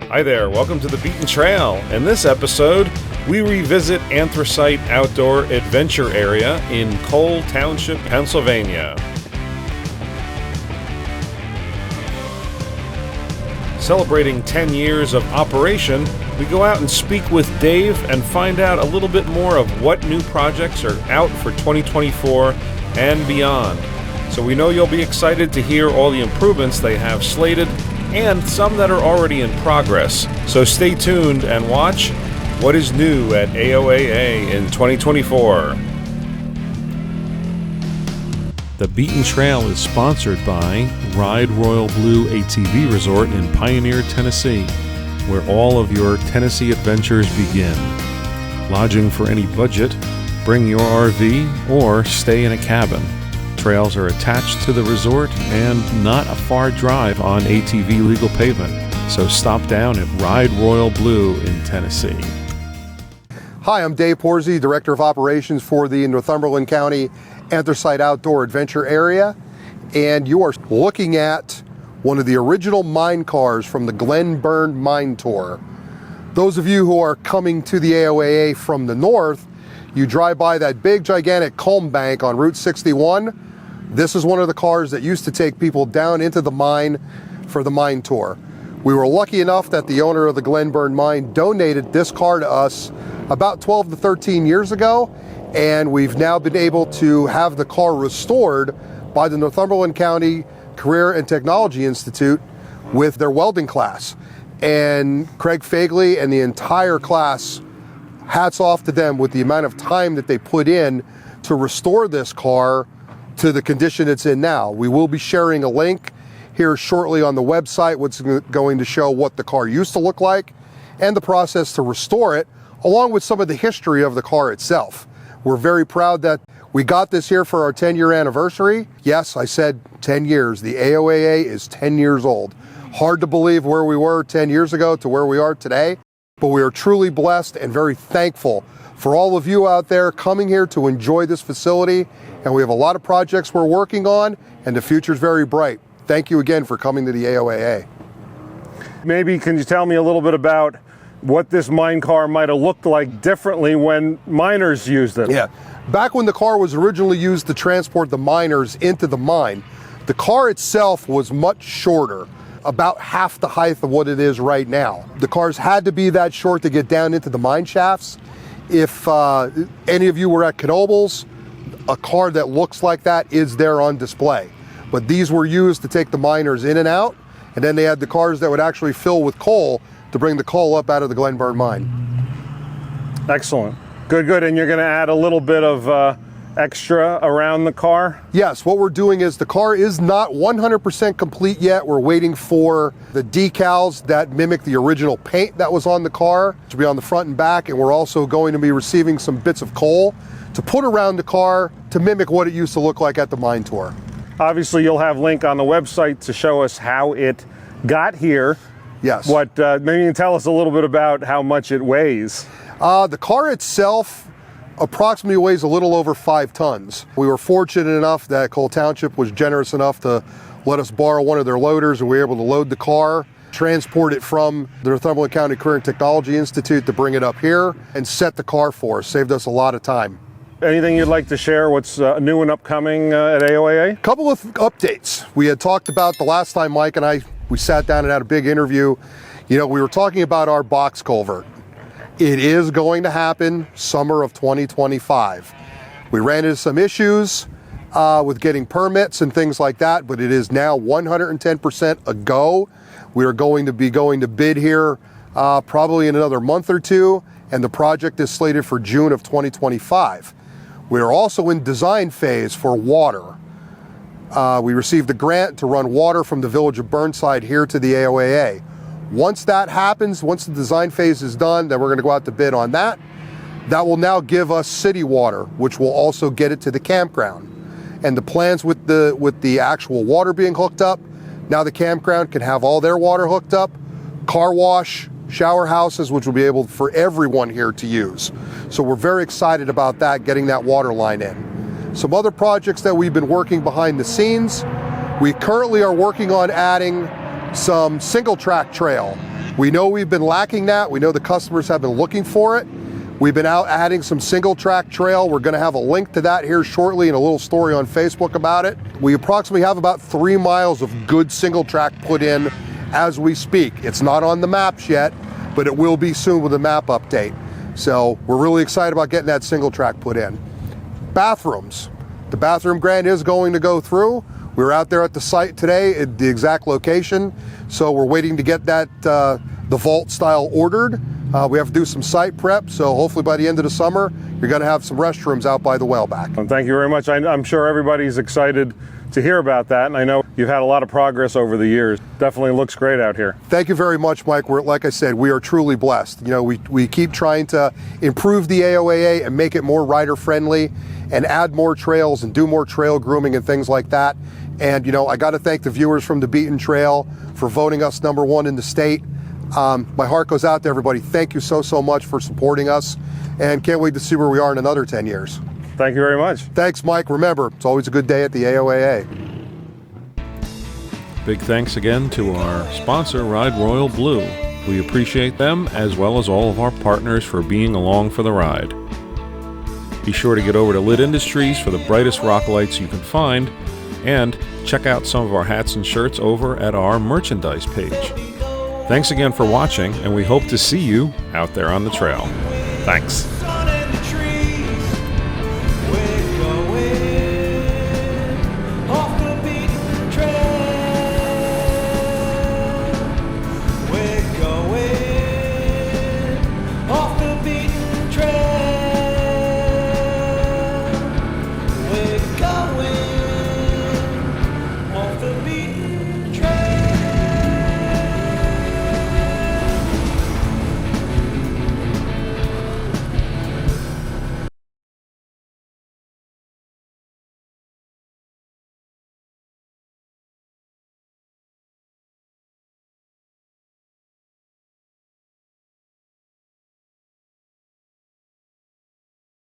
Hi there, welcome to the Beaten Trail. In this episode, we revisit Anthracite Outdoor Adventure Area in Cole Township, Pennsylvania. Celebrating 10 years of operation, we go out and speak with Dave and find out a little bit more of what new projects are out for 2024 and beyond. So we know you'll be excited to hear all the improvements they have slated and some that are already in progress. So stay tuned and watch what is new at AOAA in 2024. The Beaten Trail is sponsored by Ride Royal Blue ATV Resort in Pioneer, Tennessee, where all of your Tennessee adventures begin. Lodging for any budget, bring your RV, or stay in a cabin. Trails are attached to the resort and not a far drive on ATV legal pavement, so stop down at Ride Royal Blue in Tennessee. Hi, I'm Dave Porzi, Director of Operations for the Northumberland County Anthracite Outdoor Adventure Area, and you are looking at one of the original mine cars from the Glen Burn Mine Tour. Those of you who are coming to the AOAA from the north, you drive by that big gigantic culm bank on Route 61. This is one of the cars that used to take people down into the mine for the mine tour. We were lucky enough that the owner of the Glen Burn Mine donated this car to us about 12 to 13 years ago, and we've now been able to have the car restored by the Northumberland County Career and Technology Institute with their welding class. And Craig Fagley and the entire class, hats off to them with the amount of time that they put in to restore this car to the condition it's in now. We will be sharing a link here shortly on the website, which is going to show what the car used to look like and the process to restore it, along with some of the history of the car itself. We're very proud that we got this here for our 10-year anniversary. Yes, I said 10 years. The AOAA is 10 years old. Hard to believe where we were 10 years ago to where we are today, but we are truly blessed and very thankful for all of you out there coming here to enjoy this facility. And we have a lot of projects we're working on, and the future's very bright. Thank you again for coming to the AOAA. Maybe can you tell me a little bit about what this mine car might have looked like differently when miners used it? Yeah, back when the car was originally used to transport the miners into the mine, the car itself was much shorter, about half the height of what it is right now. The cars had to be that short to get down into the mine shafts. If any of you were at Knoebels, a car that looks like that is there on display. But these were used to take the miners in and out, and then they had the cars that would actually fill with coal to bring the coal up out of the Glen Burn mine. Excellent. Good, good. And you're going to add a little bit of extra around the car? Yes, what we're doing is the car is not 100% complete yet. We're waiting for the decals that mimic the original paint that was on the car to be on the front and back, and we're also going to be receiving some bits of coal to put around the car to mimic what it used to look like at the mine tour. Obviously, you'll have a link on the website to show us how it got here. Yes. Maybe you can tell us a little bit about how much it weighs. The car itself approximately weighs a little over 5 tons. We were fortunate enough that Cole Township was generous enough to let us borrow one of their loaders, and we were able to load the car, transport it from the Northumberland County Career and Technology Institute to bring it up here and set the car for us. Saved us a lot of time. Anything you'd like to share? What's new and upcoming at AOAA? A couple of updates. We had talked about the last time Mike and I, we sat down and had a big interview. You know, we were talking about our box culvert. It is going to happen summer of 2025. We ran into some issues with getting permits and things like that, but it is now 110% a go. We are going to be going to bid here probably in another month or two, and the project is slated for June of 2025. We are also in design phase for water. We received a grant to run water from the village of Burnside here to the AOAA. Once that happens, once the design phase is done, then we're going to go out to bid on that. That will now give us city water, which will also get it to the campground. And the plans with the actual water being hooked up, now the campground can have all their water hooked up, car wash, shower houses, which will be able for everyone here to use. So we're very excited about that, getting that water line in. Some other projects that we've been working behind the scenes, we currently are working on adding some single track trail We know we've been lacking that. We know the customers have been looking for it. We've been out adding some single track trail. We're gonna have a link to that here shortly and a little story on Facebook about it. We approximately have about 3 miles of good single track put in as we speak. It's not on the maps yet, but it will be soon with the map update. So we're really excited about getting that single track put in. Bathrooms. The bathroom grant is going to go through. We were out there at the site today at the exact location. So we're waiting to get that, the vault style ordered. We have to do some site prep, so hopefully by the end of the summer, you're going to have some restrooms out by the Whaleback. Well, thank you very much. I'm sure everybody's excited to hear about that, and I know you've had a lot of progress over the years. Definitely looks great out here. Thank you very much, Mike. Like I said, we are truly blessed. You know, we keep trying to improve the AOAA and make it more rider friendly and add more trails and do more trail grooming and things like that. And, you know, I got to thank the viewers from the Beaten Trail for voting us #1 in the state. My heart goes out to everybody. Thank you so much for supporting us, and can't wait to see where we are in another 10 years. Thank you very much. Thanks, Mike. Remember, it's always a good day at the AOAA. Big thanks again to our sponsor, Ride Royal Blue. We appreciate them as well as all of our partners for being along for the ride. Be sure to get over to Lit Industries for the brightest rock lights you can find, and check out some of our hats and shirts over at our merchandise page. Thanks again for watching, and we hope to see you out there on the trail. Thanks.